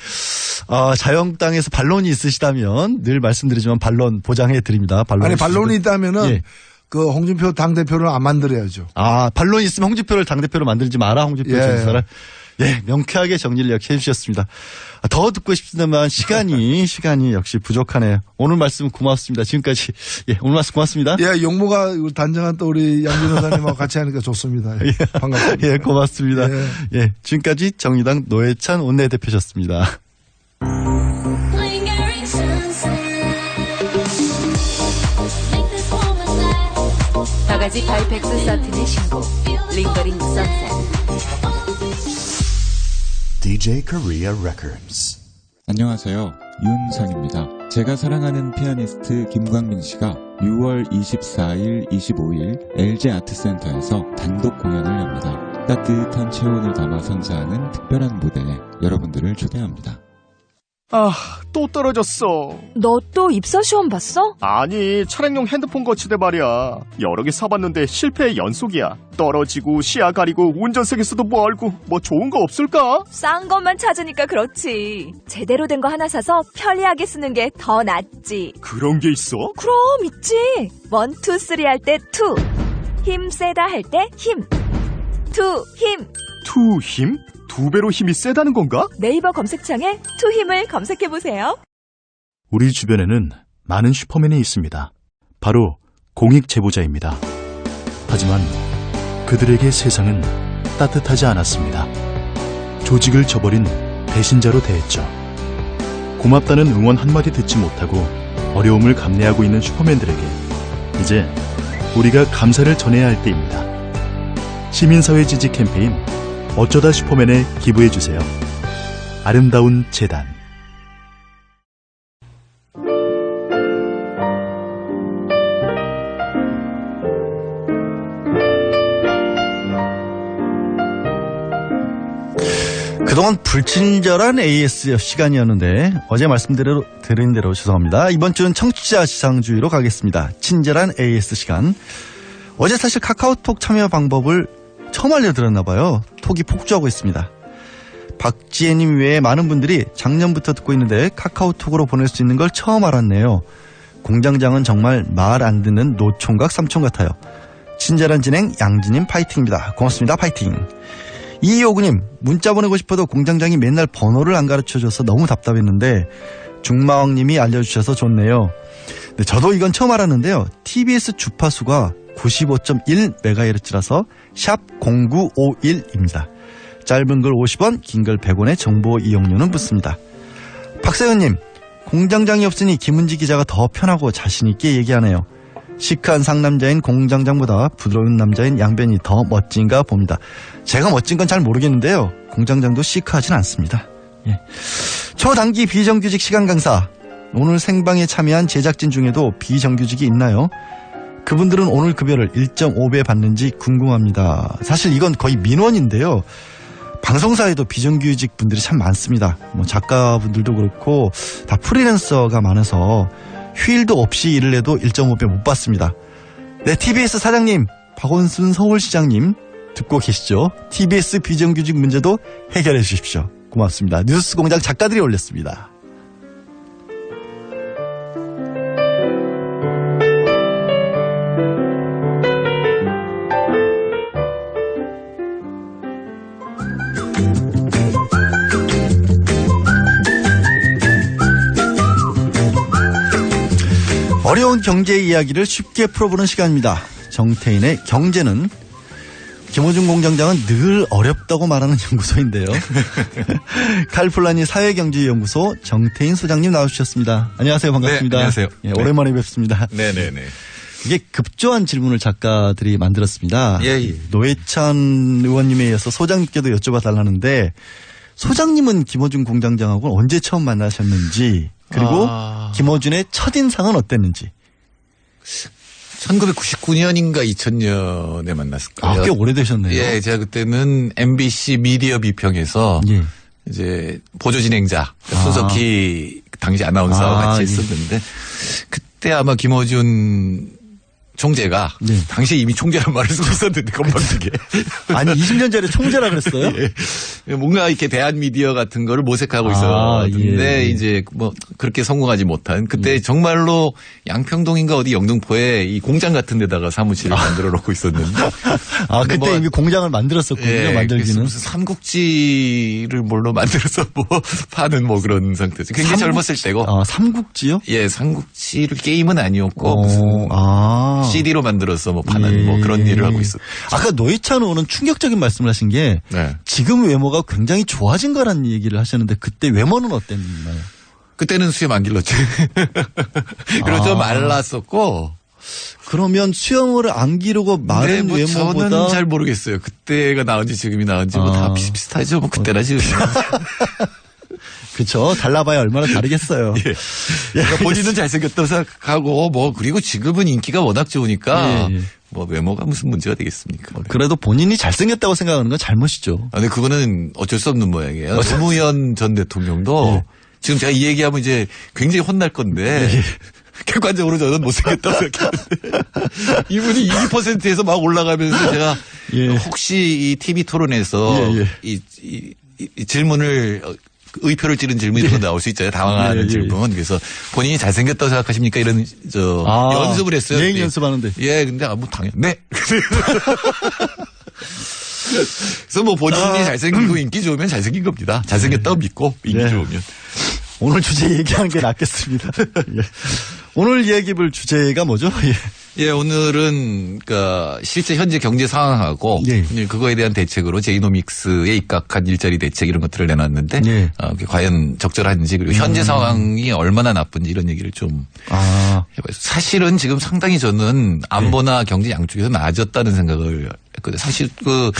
아, 자유한국당에서 반론이 있으시다면 늘 말씀드리지만 반론 보장해 드립니다. 아니, 반론이 있다면은 예. 그 홍준표 당대표를 안 만들어야죠. 아, 반론이 있으면 홍준표를 당대표로 만들지 마라, 홍준표 전 지사를. 예, 명쾌하게 정리를 이렇게 해주셨습니다. 더 듣고 싶습니다만 시간이 역시 부족하네요. 오늘 말씀 고맙습니다. 지금까지 예, 오늘 말씀 고맙습니다. 예, 용모가 단정한 또 우리 양 변호사님하고 같이 하니까 좋습니다. 예, 반갑습니다. 예, 고맙습니다. 예, 지금까지 정의당 노회찬 원내대표셨습니다. 바가지 바이펙스 사틴의 신곡 링거링 선셋. DJ Korea Records. 안녕하세요. 윤상입니다. 제가 사랑하는 피아니스트 김광민 씨가 6월 24일, 25일 LG 아트센터에서 단독 공연을 엽니다. 따뜻한 체온을 담아 선사하는 특별한 무대에 여러분들을 초대합니다. 아, 또 떨어졌어. 너 또 입사 시험 봤어? 아니, 차량용 핸드폰 거치대 말이야. 여러 개 사봤는데 실패의 연속이야. 떨어지고 시야 가리고 운전석에서도 멀고 뭐 좋은 거 없을까? 싼 것만 찾으니까 그렇지. 제대로 된 거 하나 사서 편리하게 쓰는 게 더 낫지. 그런 게 있어? 그럼 있지. 1, 2, 3 할 때 2. 힘 세다 할 때 힘. 2, 힘. 2 힘? 2배로 힘이 세다는 건가? 네이버 검색창에 2 힘을 검색해보세요. 우리 주변에는 많은 슈퍼맨이 있습니다. 바로 공익 제보자입니다. 하지만 그들에게 세상은 따뜻하지 않았습니다. 조직을 저버린 배신자로 대했죠. 고맙다는 응원 한마디 듣지 못하고 어려움을 감내하고 있는 슈퍼맨들에게 이제 우리가 감사를 전해야 할 때입니다. 시민사회 지지 캠페인 어쩌다 슈퍼맨에 기부해주세요. 아름다운 재단. 그동안 불친절한 AS 시간이었는데 어제 말씀드린 대로 죄송합니다. 이번 주는 청취자 지상주의로 가겠습니다. 친절한 AS 시간. 어제 사실 카카오톡 참여 방법을 처음 알려드렸나 봐요. 톡이 폭주하고 있습니다. 박지혜님 외에 많은 분들이 작년부터 듣고 있는데 카카오톡으로 보낼 수 있는 걸 처음 알았네요. 공장장은 정말 말 안 듣는 노총각 삼촌 같아요. 친절한 진행 양진님 파이팅입니다. 고맙습니다. 파이팅. 이호구님 문자 보내고 싶어도 공장장이 맨날 번호를 안 가르쳐줘서 너무 답답했는데 중마왕님이 알려주셔서 좋네요. 네, 저도 이건 처음 알았는데요. TBS 주파수가 95.1MHz라서 샵 0951입니다. 짧은 글 50원, 긴 글 100원의 정보 이용료는 붙습니다. 박세현님, 공장장이 없으니 김은지 기자가 더 편하고 자신있게 얘기하네요. 시크한 상남자인 공장장보다 부드러운 남자인 양변이 더 멋진가 봅니다. 제가 멋진 건 잘 모르겠는데요. 공장장도 시크하진 않습니다. 예. 초단기 비정규직 시간 강사. 오늘 생방에 참여한 제작진 중에도 비정규직이 있나요? 그분들은 오늘 급여를 1.5배 받는지 궁금합니다. 사실 이건 거의 민원인데요. 방송사에도 비정규직 분들이 참 많습니다. 뭐 작가분들도 그렇고 다 프리랜서가 많아서 휴일도 없이 일을 해도 1.5배 못 받습니다. 네, TBS 사장님, 박원순 서울시장님 듣고 계시죠? TBS 비정규직 문제도 해결해 주십시오. 고맙습니다. 뉴스공장 작가들이 올렸습니다. 어려운 경제 이야기를 쉽게 풀어보는 시간입니다. 정태인의 경제는. 김호중 공장장은 늘 어렵다고 말하는 연구소인데요. 칼폴라니 사회경제연구소 정태인 소장님 나와주셨습니다. 안녕하세요. 반갑습니다. 네, 안녕하세요. 예, 오랜만에 뵙습니다. 네네네. 이게 급조한 질문을 작가들이 만들었습니다. 예. 노회찬 의원님에 이어서 소장님께도 여쭤봐달라는데 소장님은 김호중 공장장하고 언제 처음 만나셨는지 그리고 김호준의 첫인상은 어땠는지. 1999년인가 2000년에 만났을 거예요. 꽤 오래되셨네요. 예, 제가 그때는 MBC 미디어 비평에서 이제 보조 진행자 손석희 당시 아나운서와 같이 했었는데 그때 아마 김어준 총재가 당시에 이미 총재란 말을 쓰고 있었는데 건방지게. 아니 20년 전에 총재라 그랬어요? 예. 뭔가 이렇게 대한 미디어 같은 거를 모색하고 있었는데 이제 뭐 그렇게 성공하지 못한 그때 정말로 양평동인가 어디 영등포에 이 공장 같은 데다가 사무실을 만들어 놓고 있었는데 그때 뭐 이미 공장을 만들었었군요. 예, 만들기는. 무슨 삼국지를 뭘로 만들어서 뭐 파는 뭐 그런 상태죠. 굉장히 젊었을 때고. 삼국지요? 예, 삼국지를 게임은 아니었고 무슨 CD로 만들어서 뭐 파는 뭐 그런 일을 하고 있었죠. 아까 노회찬 의원은 충격적인 말씀을 하신 게 지금 외모가 굉장히 좋아진 거라는 얘기를 하셨는데 그때 외모는 어땠나요? 그때는 수염 안 길렀지. 그리고 좀 말랐었고. 그러면 수염을 안 기르고 마른 뭐 외모보다 저는 잘 모르겠어요. 그때가 나은지 지금이 나은지 뭐 다 비슷비슷하죠. 뭐 그때나 지금. 그렇죠. 달라봐야 얼마나 다르겠어요. 예. 그러니까 본인은 잘생겼다고 생각하고 뭐 그리고 지금은 인기가 워낙 좋으니까 뭐 외모가 무슨 문제가 되겠습니까? 그래도 본인이 잘생겼다고 생각하는 건 잘못이죠. 근데 그거는 어쩔 수 없는 모양이에요. 노무현 전 대통령도 지금 제가 이 얘기하면 이제 굉장히 혼날 건데 객관적으로 저는 못생겼다고 생각했는데 이분이 20%에서 막 올라가면서 제가 혹시 이 TV 토론에서 이 질문을 의표를 찌른 질문 이런 거 나올 수 있잖아요. 당황하는 질문. 그래서 본인이 잘생겼다고 생각하십니까? 이런 연습을 했어요. 예행 연습하는데. 예, 근데 뭐 당연. 네. 그래서 뭐 본인이 잘생기고 인기 좋으면 잘생긴 겁니다. 잘생겼다고 믿고 인기 좋으면. 오늘 주제 얘기하는 게 낫겠습니다. 오늘 이야기해볼 주제가 뭐죠? 예, 오늘은 그러니까 실제 현재 경제 상황하고 그거에 대한 대책으로 제이노믹스에 입각한 일자리 대책 이런 것들을 내놨는데 그게 과연 적절한지 그리고 현재 상황이 얼마나 나쁜지 이런 얘기를 좀 해봐요. 사실은 지금 상당히 저는 안보나 경제 양쪽에서 나아졌다는 생각을 했거든요. 사실 그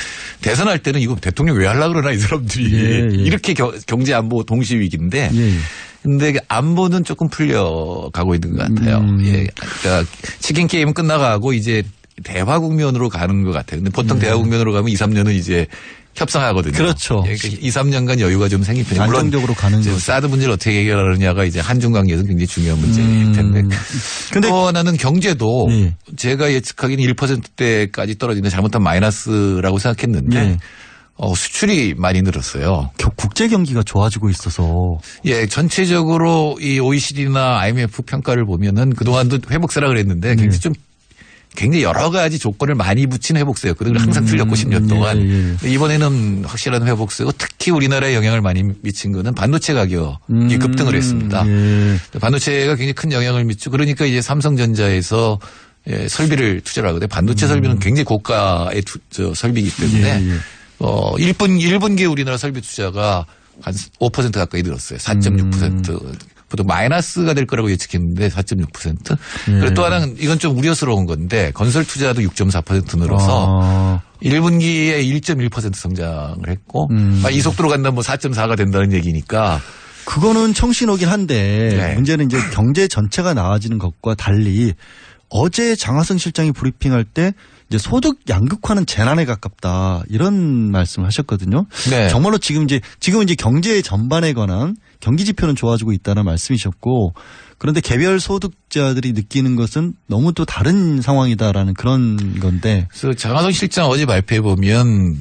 대선할 때는 이거 대통령 왜 하려고 그러나 이 사람들이 이렇게 경제 안보 동시 위기인데 근데 안보는 조금 풀려가고 있는 것 같아요. 예. 그러니까 치킨 게임은 끝나가고 이제 대화 국면으로 가는 것 같아요. 근데 보통 대화 국면으로 가면 2, 3년은 이제 협상하거든요. 그렇죠. 예, 2, 3년간 여유가 좀 생긴 편이에요. 물론 안정적으로 가는 거죠. 사드 문제를 어떻게 해결하느냐가 이제 한중 관계에서 굉장히 중요한 문제일 텐데. 근데 또 하나는 경제도 제가 예측하기는 1%대까지 떨어지는 잘못한 마이너스라고 생각했는데 수출이 많이 늘었어요. 국제 경기가 좋아지고 있어서. 예, 전체적으로 이 OECD나 IMF 평가를 보면은 그동안도 회복세라 그랬는데 굉장히 여러 가지 조건을 많이 붙인 회복세였거든요. 항상 틀렸고 10년 동안. 이번에는 확실한 회복세고 특히 우리나라에 영향을 많이 미친 거는 반도체 가격이 급등을 했습니다. 반도체가 굉장히 큰 영향을 미치고 그러니까 이제 삼성전자에서 설비를 투자를 하거든요. 반도체 설비는 굉장히 고가의 설비이기 때문에 1분기에 우리나라 설비 투자가 한 5% 가까이 늘었어요. 4.6%. 보통 마이너스가 될 거라고 예측했는데 4.6%. 그리고 또 하나는 이건 좀 우려스러운 건데 건설 투자도 6.4% 늘어서 1분기에 1.1% 성장을 했고 이 속도로 간다면 뭐 4.4가 된다는 얘기니까. 그거는 청신호긴 한데 문제는 이제 경제 전체가 나아지는 것과 달리 어제 장하성 실장이 브리핑할 때 이제 소득 양극화는 재난에 가깝다 이런 말씀을 하셨거든요. 네. 정말로 지금 이제 경제 전반에 관한 경기 지표는 좋아지고 있다는 말씀이셨고 그런데 개별 소득자들이 느끼는 것은 너무 또 다른 상황이다라는 그런 건데. 그래서 장하성 실장 어제 발표해 보면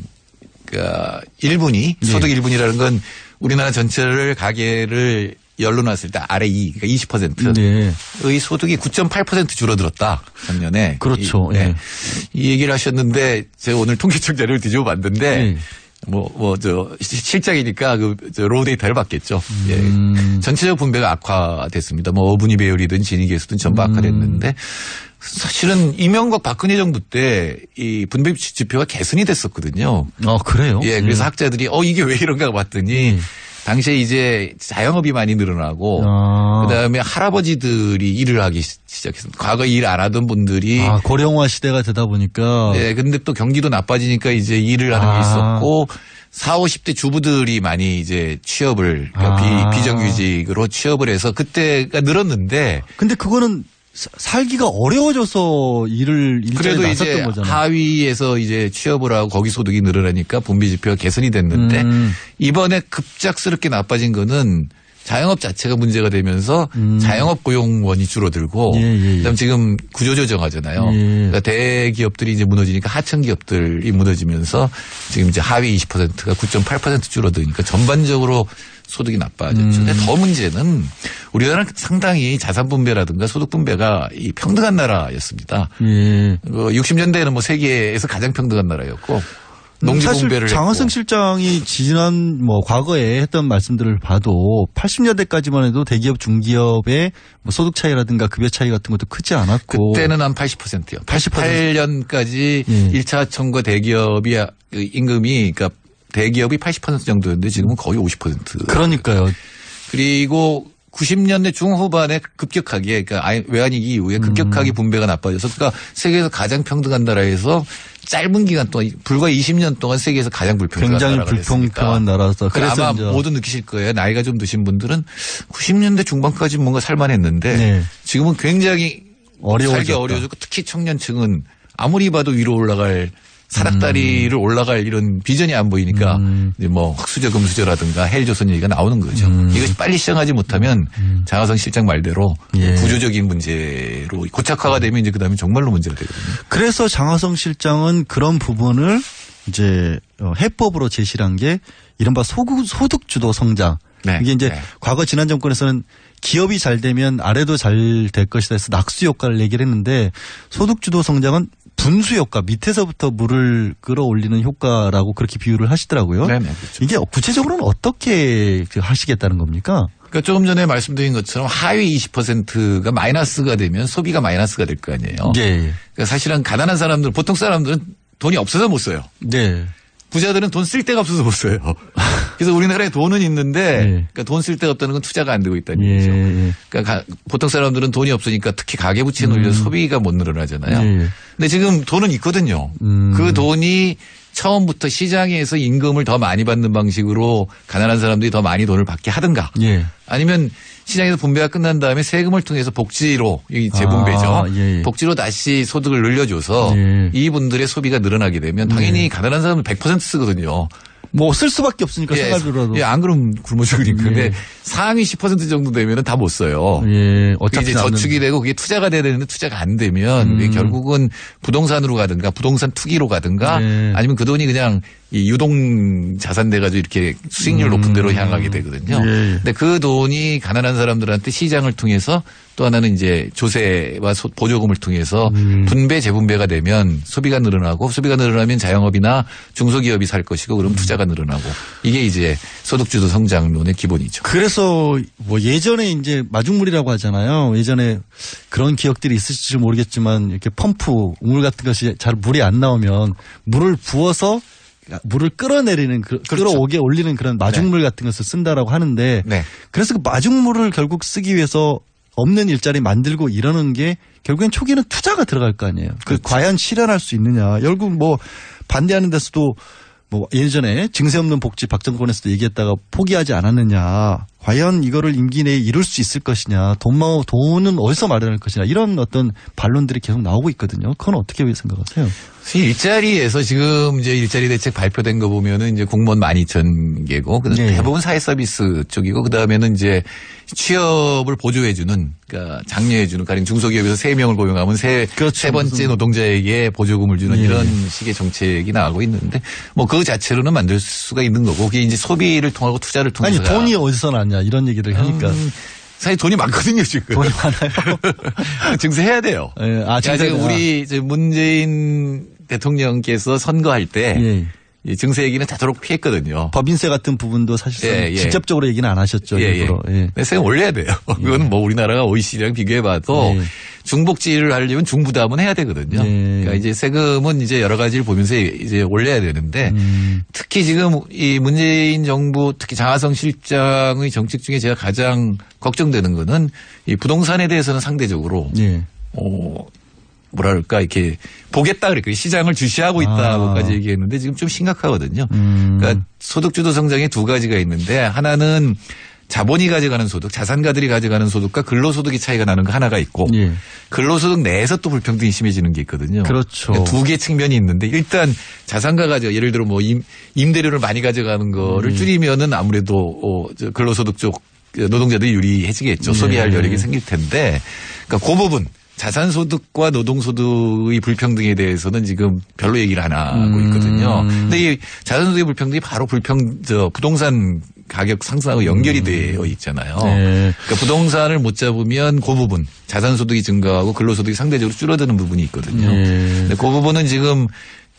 그러니까 1분위 소득 1분위라는 건 우리나라 전체를 가계를 열로 놨을 때 아래 2, 그러니까 20%의 소득이 9.8% 줄어들었다. 작년에. 그렇죠. 이 얘기를 하셨는데 제가 오늘 통계청 자료를 뒤집어 봤는데 실장이니까 로우 데이터를 봤겠죠. 전체적 분배가 악화됐습니다. 뭐 어분위 배율이든 진위 계수든 전부 악화됐는데 사실은 이명박 박근혜 정부 때 이 분배 지표가 개선이 됐었거든요. 그래요? 그래서 학자들이 이게 왜 이런가 봤더니 당시에 이제 자영업이 많이 늘어나고 그다음에 할아버지들이 일을 하기 시작했습니다. 과거 일 안 하던 분들이 고령화 시대가 되다 보니까 근데 또 경기도 나빠지니까 이제 일을 하는 게 있었고 40, 50대 주부들이 많이 이제 취업을 비정규직으로 취업을 해서 그때가 늘었는데 근데 그거는 살기가 어려워져서 일자리에 그래도 나섰던 이제 거잖아요. 하위에서 이제 취업을 하고 거기 소득이 늘어나니까 분배 지표가 개선이 됐는데 이번에 급작스럽게 나빠진 거는 자영업 자체가 문제가 되면서 자영업 고용원이 줄어들고 그다음 지금 구조조정하잖아요. 그러니까 대기업들이 이제 무너지니까 하청 기업들이 무너지면서 지금 이제 하위 20%가 9.8% 줄어드니까 전반적으로 소득이 나빠졌죠. 근데 더 문제는 우리나라는 상당히 자산 분배라든가 소득 분배가 이 평등한 나라였습니다. 60년대에는 뭐 세계에서 가장 평등한 나라였고 농지 분배를 사실 장하성 실장이 지난 과거에 했던 말씀들을 봐도 80년대까지만 해도 대기업 중기업의 소득 차이라든가 급여 차이 같은 것도 크지 않았고 그때는 한 80%요. 88년까지 1차 청과 대기업이 임금이 그러니까 대기업이 80% 정도였는데 지금은 거의 50%. 그러니까요. 그리고 90년대 중후반에 급격하게 그러니까 외환위기 이후에 급격하게 분배가 나빠져서 그러니까 세계에서 가장 평등한 나라에서 짧은 기간 동안 불과 20년 동안 세계에서 가장 불평등한 굉장히 나라가 불평등한 나라서 그래서 아마 모두 느끼실 거예요. 나이가 좀 드신 분들은 90년대 중반까지 뭔가 살만했는데 지금은 굉장히 살기 어려워졌고 특히 청년층은 아무리 봐도 위로 올라갈 사닥다리를 올라갈 이런 비전이 안 보이니까 이제 뭐 흑수저 금수저라든가 헬조선 얘기가 나오는 거죠. 이것이 빨리 시정하지 못하면 장하성 실장 말대로 구조적인 문제로 고착화가 되면 이제 그다음에 정말로 문제가 되거든요. 그래서 장하성 실장은 그런 부분을 이제 해법으로 제시를 한 게 이른바 소득 주도 성장. 이게 이제 과거 지난 정권에서는 기업이 잘 되면 아래도 잘 될 것이다 해서 낙수 효과를 얘기를 했는데 소득 주도 성장은 분수 효과, 밑에서부터 물을 끌어올리는 효과라고 그렇게 비유를 하시더라고요. 그렇죠. 이게 구체적으로는 어떻게 하시겠다는 겁니까? 그러니까 조금 전에 말씀드린 것처럼 하위 20%가 마이너스가 되면 소비가 마이너스가 될 거 아니에요. 그러니까 사실은 가난한 사람들, 보통 사람들은 돈이 없어서 못 써요. 부자들은 돈 쓸 데가 없어서 못 써요. 그래서 우리나라에 돈은 있는데 그러니까 돈 쓸 데가 없다는 건 투자가 안 되고 있다는 얘기죠. 그러니까 보통 사람들은 돈이 없으니까 특히 가계부채에 눌려서 소비가 못 늘어나잖아요. 근데 지금 돈은 있거든요. 그 돈이 처음부터 시장에서 임금을 더 많이 받는 방식으로 가난한 사람들이 더 많이 돈을 받게 하든가 아니면 시장에서 분배가 끝난 다음에 세금을 통해서 복지로 이 재분배죠. 복지로 다시 소득을 늘려줘서 이분들의 소비가 늘어나게 되면 당연히 가난한 사람은 100% 쓰거든요. 뭐 쓸 수밖에 없으니까 생활비로라도. 예, 안 그러면 굶어 죽으니까. 근데 상위 10% 정도 되면은 다 못 써요. 예, 어차피 이제 저축이 되고 그게 투자가 돼야 되는데 투자가 안 되면 그게 결국은 부동산으로 가든가 부동산 투기로 가든가 아니면 그 돈이 그냥 이 유동 자산 돼가지고 이렇게 수익률 높은 데로 향하게 되거든요. 근데 그 돈이 가난한 사람들한테 시장을 통해서 또 하나는 이제 조세와 보조금을 통해서 분배 재분배가 되면 소비가 늘어나고 소비가 늘어나면 자영업이나 중소기업이 살 것이고 그럼 투자가 늘어나고 이게 이제 소득주도 성장론의 기본이죠. 그래서 뭐 예전에 이제 마중물이라고 하잖아요. 예전에 그런 기억들이 있을지 모르겠지만 이렇게 펌프 우물 같은 것이 잘 물이 안 나오면 물을 부어서 물을 끌어내리는 끌어오게 올리는 그런 마중물 같은 것을 쓴다라고 하는데 그래서 그 마중물을 결국 쓰기 위해서 없는 일자리 만들고 이러는 게 결국엔 초기는 투자가 들어갈 거 아니에요. 그 과연 실현할 수 있느냐. 결국 뭐 반대하는 데서도 뭐 예전에 증세 없는 복지 박정권에서도 얘기했다가 포기하지 않았느냐. 과연 이거를 임기 내에 이룰 수 있을 것이냐. 돈은 어디서 마련할 것이냐. 이런 어떤 반론들이 계속 나오고 있거든요. 그건 어떻게 생각하세요? 일자리에서 지금 이제 일자리 대책 발표된 거 보면은 이제 공무원 12,000개고 대부분 사회 서비스 쪽이고 그다음에는 이제 취업을 보조해주는 그러니까 장려해주는 가령 중소기업에서 3명을 고용하면 세 번째 노동자에게 보조금을 주는 이런 식의 정책이 나가고 있는데 뭐 그 자체로는 만들 수가 있는 거고 그게 이제 소비를 통하고 투자를 통해서 아니 돈이 어디서 났냐 이런 얘기를 하니까 사실 돈이 많거든요 지금. 돈이 많아요. 증세해야 돼요. 네, 그러니까 우리 문재인 대통령께서 선거할 때 이 증세 얘기는 되도록 피했거든요. 법인세 같은 부분도 사실상 직접적으로 얘기는 안 하셨죠. 일부러. 세 올려야 돼요. 그건 뭐 우리나라가 OECD랑 비교해봐도 중복지를 하려면 중부담은 해야 되거든요. 그러니까 이제 세금은 이제 여러 가지를 보면서 이제 올려야 되는데 특히 지금 이 문재인 정부 특히 장하성 실장의 정책 중에 제가 가장 걱정되는 거는 이 부동산에 대해서는 상대적으로 뭐랄까 이렇게 보겠다 그랬고 시장을 주시하고 있다고까지 얘기했는데 지금 좀 심각하거든요. 그러니까 소득주도 성장에 두 가지가 있는데 하나는 자본이 가져가는 소득, 자산가들이 가져가는 소득과 근로소득이 차이가 나는 거 하나가 있고 근로소득 내에서 또 불평등이 심해지는 게 있거든요. 그렇죠. 그러니까 두 개의 측면이 있는데 일단 자산가 가져 예를 들어 뭐 임대료를 많이 가져가는 거를 줄이면은 아무래도 근로소득 쪽 노동자들이 유리해지겠죠. 소비할 여력이 생길 텐데 그러니까 그 부분. 자산소득과 노동소득의 불평등에 대해서는 지금 별로 얘기를 안 하고 있거든요. 근데 이 자산소득의 불평등이 바로 부동산 가격 상승하고 연결이 되어 있잖아요. 그러니까 부동산을 못 잡으면 그 부분 자산소득이 증가하고 근로소득이 상대적으로 줄어드는 부분이 있거든요. 근데 그 부분은 지금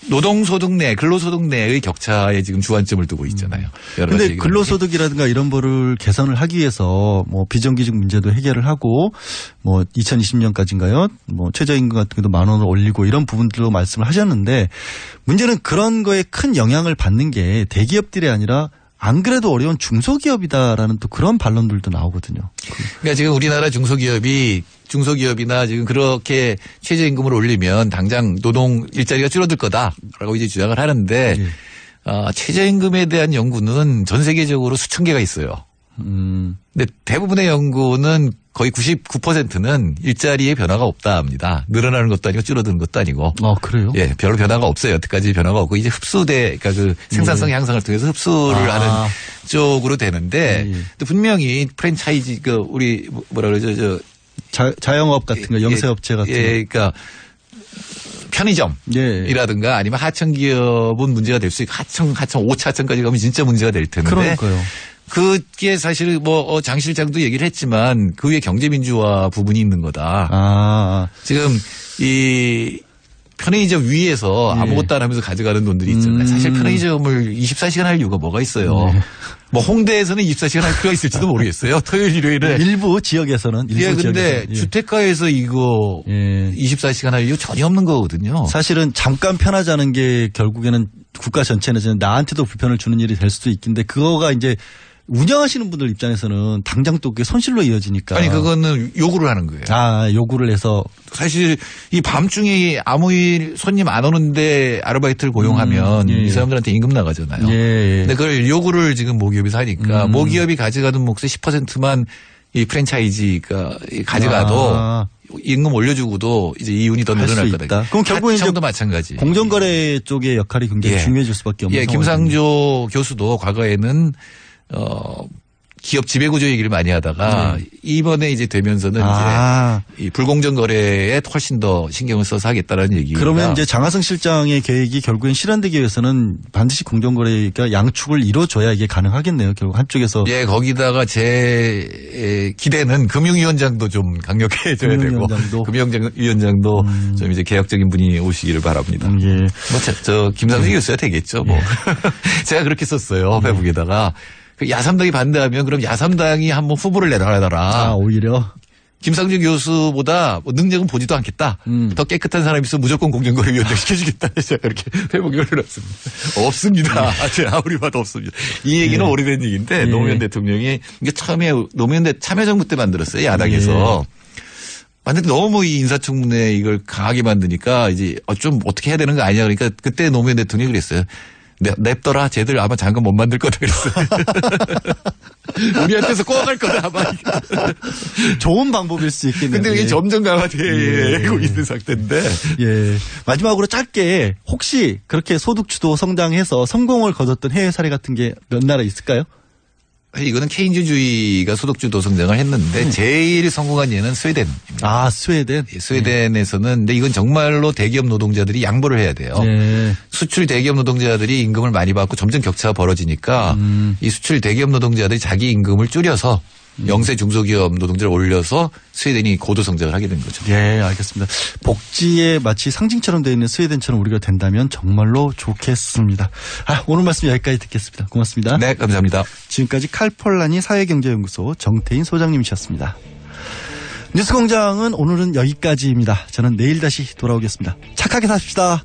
노동소득 내, 근로소득 내의 격차에 지금 주안점을 두고 있잖아요. 그런데 근로소득이라든가 이런 거를 개선을 하기 위해서 뭐 비정규직 문제도 해결을 하고 뭐 2020년까지인가요? 뭐 최저임금 같은 것도 10,000원을 올리고 이런 부분들로 말씀을 하셨는데 문제는 그런 거에 큰 영향을 받는 게 대기업들이 아니라 안 그래도 어려운 중소기업이다라는 또 그런 반론들도 나오거든요. 그러니까 지금 우리나라 중소기업이나 지금 그렇게 최저임금을 올리면 당장 노동 일자리가 줄어들 거다라고 이제 주장을 하는데 최저임금에 대한 연구는 전 세계적으로 수천 개가 있어요. 근데 대부분의 연구는 거의 99%는 일자리에 변화가 없다 합니다. 늘어나는 것도 아니고 줄어드는 것도 아니고. 그래요? 예, 별로 변화가 없어요. 여태까지 변화가 없고 이제 그러니까 그 생산성 향상을 통해서 흡수를 하는 쪽으로 되는데 또 분명히 프랜차이즈 우리 뭐라 그러죠? 자영업 같은 거, 영세업체 같은 거. 그러니까 편의점이라든가 아니면 하청기업은 문제가 될 수 있고 하청 5차청까지 가면 진짜 문제가 될 텐데. 그러니까요. 그게 사실 장 실장도 얘기를 했지만 그 위에 경제민주화 부분이 있는 거다. 지금 이 편의점 위에서 아무것도 안 하면서 가져가는 돈들이 있잖아요. 사실 편의점을 24시간 할 이유가 뭐가 있어요. 뭐 홍대에서는 24시간 할 필요가 있을지도 모르겠어요. 토요일 일요일에. 일부 지역에서는. 근데 주택가에서 이거 24시간 할 이유 전혀 없는 거거든요. 사실은 잠깐 편하자는 게 결국에는 국가 전체 내지는 나한테도 불편을 주는 일이 될 수도 있긴데 그거가 이제 운영하시는 분들 입장에서는 당장 또 그게 손실로 이어지니까. 아니 그거는 요구를 하는 거예요. 요구를 해서. 사실 이 밤중에 아무 일 손님 안 오는데 아르바이트를 고용하면 이 사람들한테 임금 나가잖아요. 근데 그걸 요구를 지금 모기업에서 하니까 모기업이 가져가는 몫의 10%만 이 프랜차이즈가 가져가도 임금 올려주고도 이제 이윤이 더 늘어날 거다. 그럼 결국은 이제 마찬가지. 공정거래 쪽의 역할이 굉장히 중요해질 수밖에 없는 상황이죠. 김상조 교수도 과거에는 기업 지배구조 얘기를 많이 하다가 이번에 이제 되면서는 이제 이 불공정 거래에 훨씬 더 신경을 써서 하겠다라는 얘기가. 그러면 이제 장하성 실장의 계획이 결국엔 실현되기 위해서는 반드시 공정거래가 양축을 이루어줘야 이게 가능하겠네요. 결국 한쪽에서. 예, 거기다가 제 기대는 금융위원장도 좀 강력해져야 되고. 금융위원장도 좀 이제 개혁적인 분이 오시기를 바랍니다. 예. 뭐 저 김상조 교수가 되겠죠. 뭐. 제가 그렇게 썼어요. 페북에다가. 야삼당이 반대하면 그럼 야삼당이 한번 후보를 내달라. 오히려. 김상조 교수보다 뭐 능력은 보지도 않겠다. 더 깨끗한 사람이 있으면 무조건 공정거래위원장 시켜주겠다. 제가 그렇게 회복이 올려놨습니다. 없습니다. 아무리 봐도 없습니다. 이 얘기는 오래된 얘기인데 노무현 대통령이 이게 처음에 노무현 참여정부 때 만들었어요. 야당에서. 만약에 너무 이 인사청문회 이걸 강하게 만드니까 이제 좀 어떻게 해야 되는 거 아니냐. 그러니까 그때 노무현 대통령이 그랬어요. 냅더라. 쟤들 아마 장관 못 만들 거다 그랬어요. 우리한테서 꼬아갈 거다 아마. 좋은 방법일 수 있겠네요. 근데 이게 점점 강화되고 있는 상태인데. 예. 마지막으로 짧게 혹시 그렇게 소득주도 성장해서 성공을 거뒀던 해외 사례 같은 게 몇 나라 있을까요? 이거는 케인즈주의가 소득주도 성장을 했는데 제일 성공한 예는 스웨덴입니다. 스웨덴? 스웨덴에서는 근데 이건 정말로 대기업 노동자들이 양보를 해야 돼요. 수출 대기업 노동자들이 임금을 많이 받고 점점 격차가 벌어지니까 이 수출 대기업 노동자들이 자기 임금을 줄여서 영세 중소기업 노동자를 올려서 스웨덴이 고도 성장을 하게 된 거죠. 예, 알겠습니다. 복지에 마치 상징처럼 되어 있는 스웨덴처럼 우리가 된다면 정말로 좋겠습니다. 오늘 말씀 여기까지 듣겠습니다. 고맙습니다. 네, 감사합니다. 지금까지 칼폴라니 사회경제연구소 정태인 소장님이셨습니다. 뉴스공장은 오늘은 여기까지입니다. 저는 내일 다시 돌아오겠습니다. 착하게 사십시다.